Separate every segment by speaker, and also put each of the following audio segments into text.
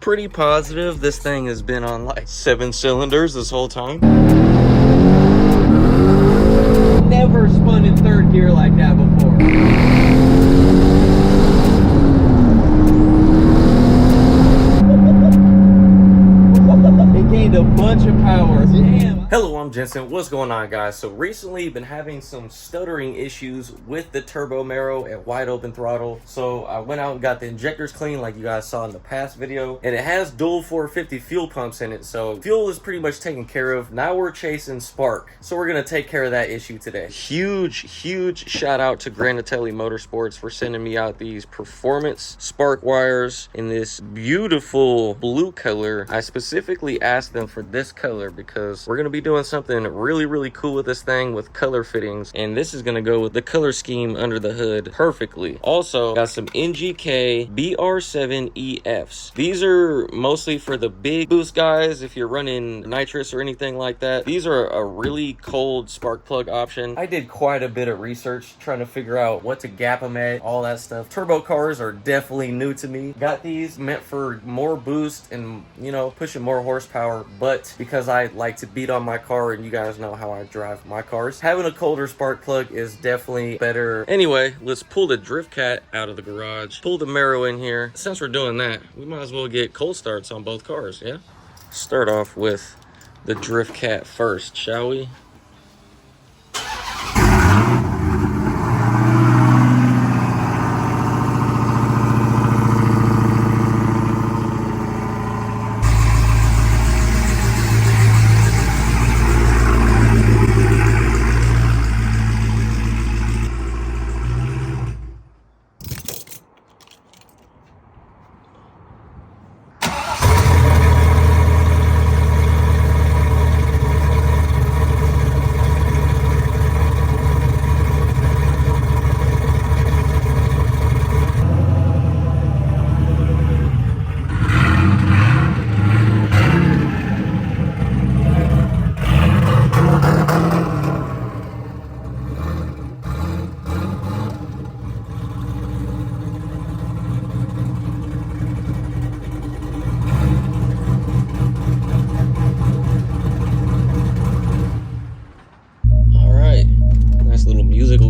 Speaker 1: Pretty positive this thing has been on like 7 cylinders this whole time.
Speaker 2: Never spun in third gear like that before. It gained a bunch of power. Damn.
Speaker 1: Hello, I'm Jensen. What's going on, guys? So recently been having some stuttering issues with the turbo Maro at wide open throttle. So I went out and got the injectors clean like you guys saw in the past video. And it has dual 450 fuel pumps in it. So fuel is pretty much taken care of. Now we're chasing spark. So we're going to take care of that issue today. Huge shout out to Granatelli Motorsports for sending me out these performance spark wires in this beautiful blue color. I specifically asked them for this color because we're going to be doing something really cool with this thing with color fittings, and this is going to go with the color scheme under the hood perfectly. Also got some NGK BR7EFs. These are mostly for the big boost guys if you're running nitrous or anything like that. These are a really cold spark plug option. I did quite a bit of research trying to figure out what to gap them at, all that stuff. Turbo cars are definitely new to me. Got these meant for more boost and, you know, pushing more horsepower, but because I like to beat on my car, and you guys know how I drive my cars, having a colder spark plug is definitely better. Anyway, let's pull the drift cat out of the garage, pull the Maro in here. Since we're doing that, we might as well get cold starts on both cars. Yeah, start off with the drift cat first, shall we?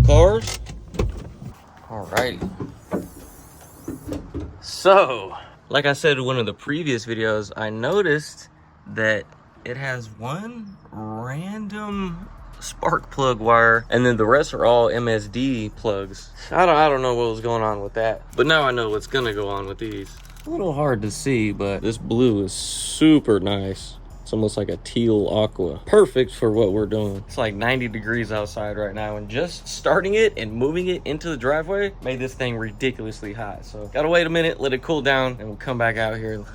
Speaker 1: Cars. Alrighty. So, like I said in one of the previous videos, I noticed that it has one random spark plug wire, and then the rest are all MSD plugs. I don't know what was going on with that, but now I know what's gonna go on with these. A little hard to see, but this blue is super nice. It's almost like a teal aqua. Perfect for what we're doing. It's like 90 degrees outside right now, and just starting it and moving it into the driveway made this thing ridiculously hot. So gotta wait a minute, let it cool down, and we'll come back out here and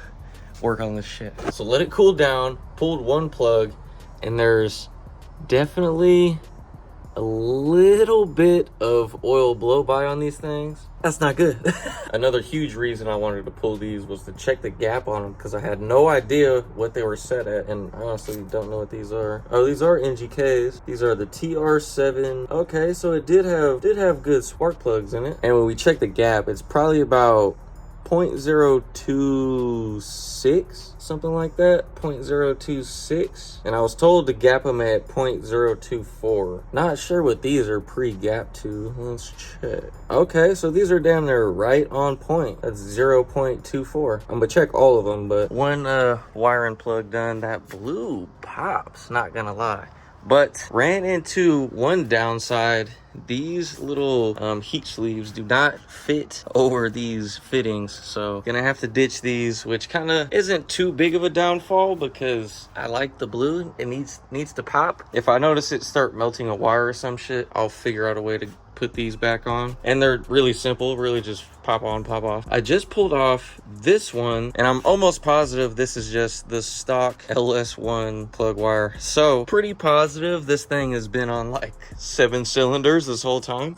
Speaker 1: work on this shit. So let it cool down, pulled one plug, and there's definitely a little bit of oil blow by on these things. That's not good. Another huge reason I wanted to pull these was to check the gap on them, because I had no idea what they were set at, and I honestly don't know what these are. Oh, these are NGKs. These are the TR7. Okay, so it did have good spark plugs in it. And when we check the gap, it's probably about 0.026, something like that. 0.026, and I was told to gap them at 0.024. Not sure what these are pre-gapped to. Let's check. Okay, so these are down there right on point. That's 0.24. I'm gonna check all of them, but one wiring plug done. That blue pops, not gonna lie. But ran into one downside. These little heat sleeves do not fit over these fittings, so gonna have to ditch these, which kind of isn't too big of a downfall because I like the blue. It needs to pop. If I notice it start melting a wire or some shit, I'll figure out a way to put these back on. And they're really simple, really just pop on, pop off. I just pulled off this one, and I'm almost positive this is just the stock LS1 plug wire. So pretty positive this thing has been on like 7 cylinders this whole time,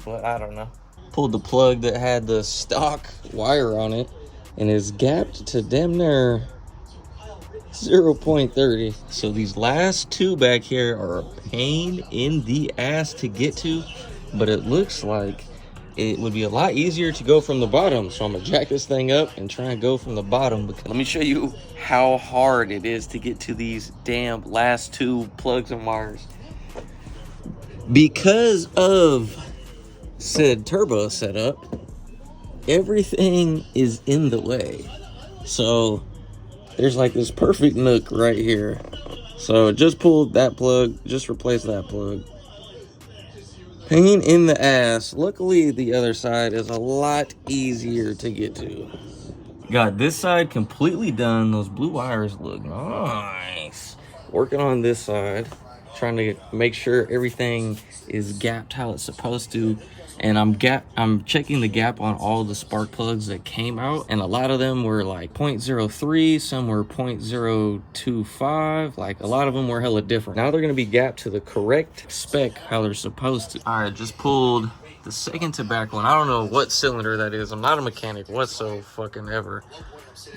Speaker 1: but I don't know. Pulled the plug that had the stock wire on it, and is gapped to damn near 0.30. So these last two back here are a pain in the ass to get to, but it looks like it would be a lot easier to go from the bottom. So I'm gonna jack this thing up and try and go from the bottom. Let me show you how hard it is to get to these damn last two plugs and wires. Because of said turbo setup, everything is in the way. So there's like this perfect nook right here. So just pulled that plug, just replaced that plug. Pain in the ass. Luckily, the other side is a lot easier to get to. Got this side completely done. Those blue wires look nice. Working on this side, trying to make sure everything is gapped how it's supposed to. And I'm checking the gap on all the spark plugs that came out, and a lot of them were like 0.03, some were 0.025, like a lot of them were hella different. Now they're gonna be gapped to the correct spec how they're supposed to. All right, just pulled the second to back one. I don't know what cylinder that is. I'm not a mechanic whatsoever fucking ever,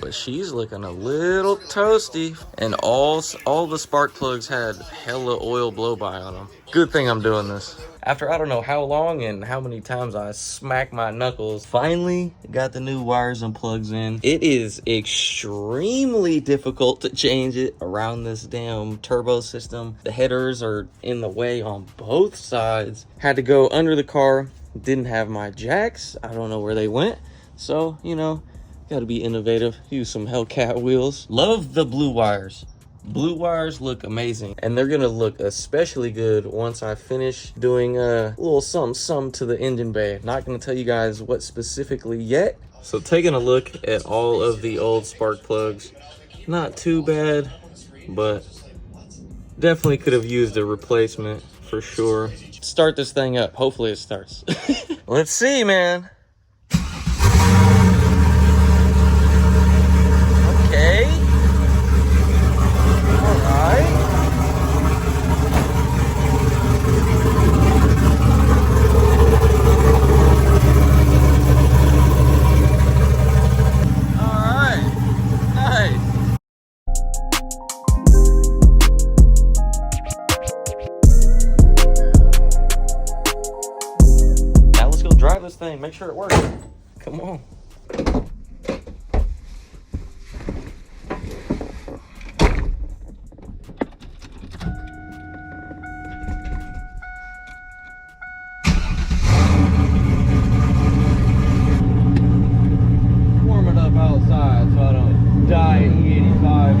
Speaker 1: but she's looking a little toasty. And all the spark plugs had hella oil blow by on them. Good thing I'm doing this. After I don't know how long and how many times I smacked my knuckles, finally got the new wires and plugs in. It is extremely difficult to change it around this damn turbo system. The headers are in the way on both sides. Had to go under the car. Didn't have my jacks. I don't know where they went. So, you know, gotta be innovative. Use some Hellcat wheels. Love the blue wires. Blue wires look amazing, and they're gonna look especially good once I finish doing a little something to the engine bay. Not gonna tell you guys what specifically yet. So taking a look at all of the old spark plugs, not too bad, but definitely could have used a replacement for sure. Start this thing up. Hopefully it starts. Let's see, man. Okay. Drive this thing, make sure it works. Come on. Warm it up outside so I don't die at E85.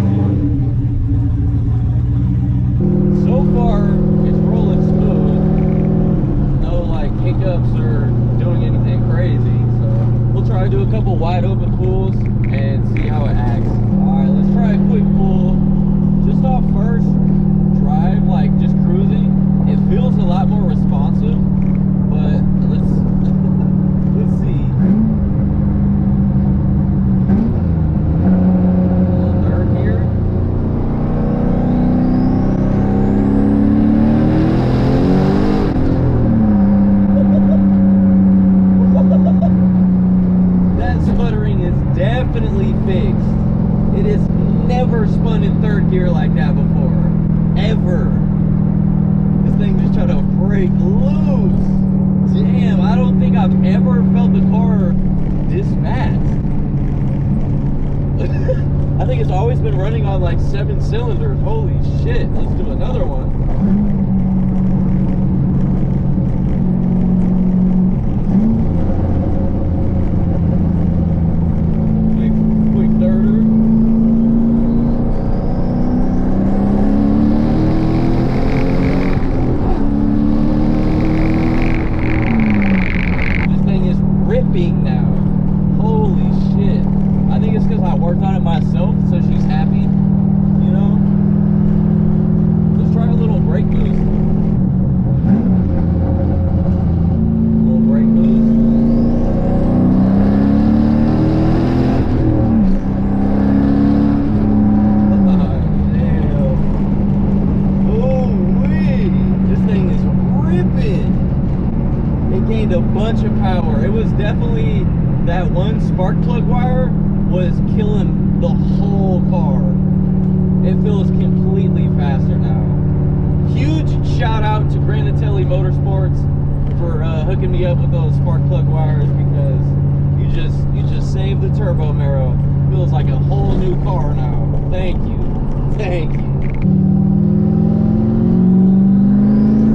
Speaker 1: So far, it's rolling smooth. No like hiccups or doing anything crazy, so we'll try to do a couple wide open pulls and see how it acts. All right, let's try a quick pull. Just off first drive, like just cruising, it feels a lot more responsive, but let's see. A little third here. Definitely fixed. It has never spun in third gear like that before. Ever. This thing just tried to break loose. Damn, I don't think I've ever felt the car this fast. I think it's always been running on like 7 cylinders. Holy shit. Let's do another one. Now, holy shit. I think it's because I worked on it myself, so she's happy, you know. Let's try a little brake boost. A little brake boost. This thing is ripping. It gained a bunch of power. It was definitely that one spark plug wire was killing the whole car. It feels completely faster now. Huge shout out to Granatelli Motorsports
Speaker 2: for hooking me up with those spark plug wires, because you just saved the turbo Maro. Feels like a whole new car now. Thank you. Thank you.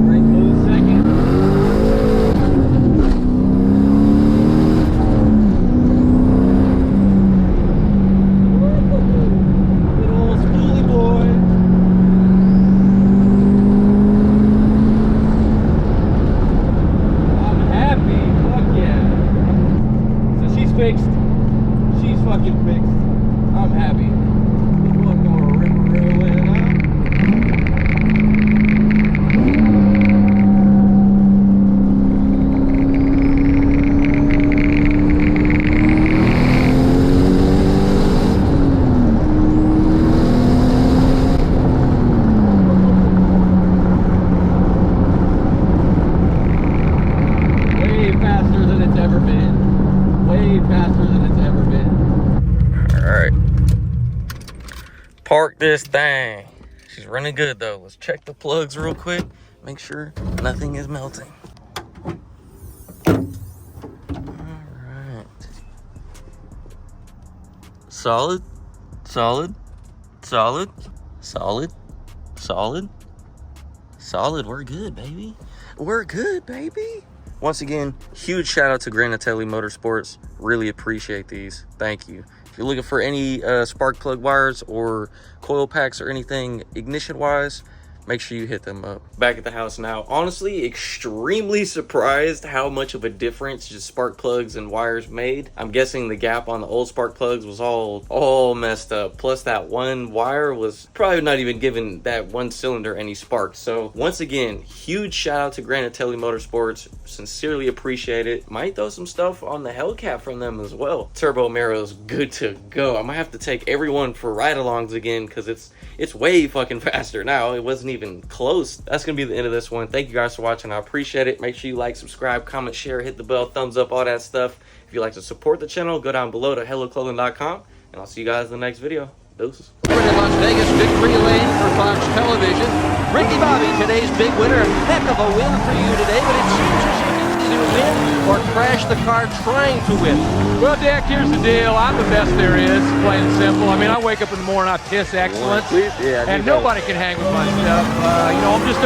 Speaker 2: Brake move second. Good old spoolie boy. I'm happy. Fuck yeah. So she's fixed. She's fucking fixed. I'm happy. One more ripperoo in and out. Way faster than it's ever been. Way faster than it's ever been.
Speaker 1: All right. Park this thing. She's running good though. Let's check the plugs real quick. Make sure nothing is melting. All right. Solid, solid, solid, solid, solid, solid. We're good, baby. We're good, baby. Once again, huge shout out to Granatelli Motorsports. Really appreciate these. Thank you. If you're looking for any spark plug wires or coil packs or anything ignition wise, make sure you hit them up. Back at the house now. Honestly, extremely surprised how much of a difference just spark plugs and wires made. I'm guessing the gap on the old spark plugs was all messed up. Plus that one wire was probably not even giving that one cylinder any spark. So once again, huge shout out to Granatelli Motorsports. Sincerely appreciate it. Might throw some stuff on the Hellcat from them as well. Turbo Maro's good to go. I might have to take everyone for ride-alongs again, because it's way fucking faster now. It wasn't even close. That's gonna be the end of this one. Thank you guys for watching. I appreciate it. Make sure you like, subscribe, comment, share, hit the bell, thumbs up, all that stuff. If you'd like to support the channel, go down below to helloclothing.com, and I'll see you guys in the next video. Deuces.
Speaker 3: In Las Vegas, victory lane for Fox Television. Ricky Bobby, today's big winner. Heck of a win for you today, but it seems as if you can either win or crash the car trying to win.
Speaker 4: Well, Dick, here's the deal. I'm the best there is, plain and simple. I mean, I wake up in the morning, I piss excellence, and nobody can hang with my stuff. You know, I'm just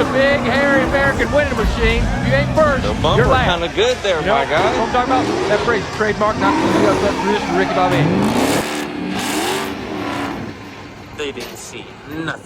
Speaker 4: a big, hairy American winning machine. If you ain't first,
Speaker 1: The bumper
Speaker 4: you're last.
Speaker 1: kind of good there,
Speaker 4: You know,
Speaker 1: my guy.
Speaker 4: that's what I'm talking about. That phrase, trademark, not for Ricky Bobby.
Speaker 1: They didn't see nothing.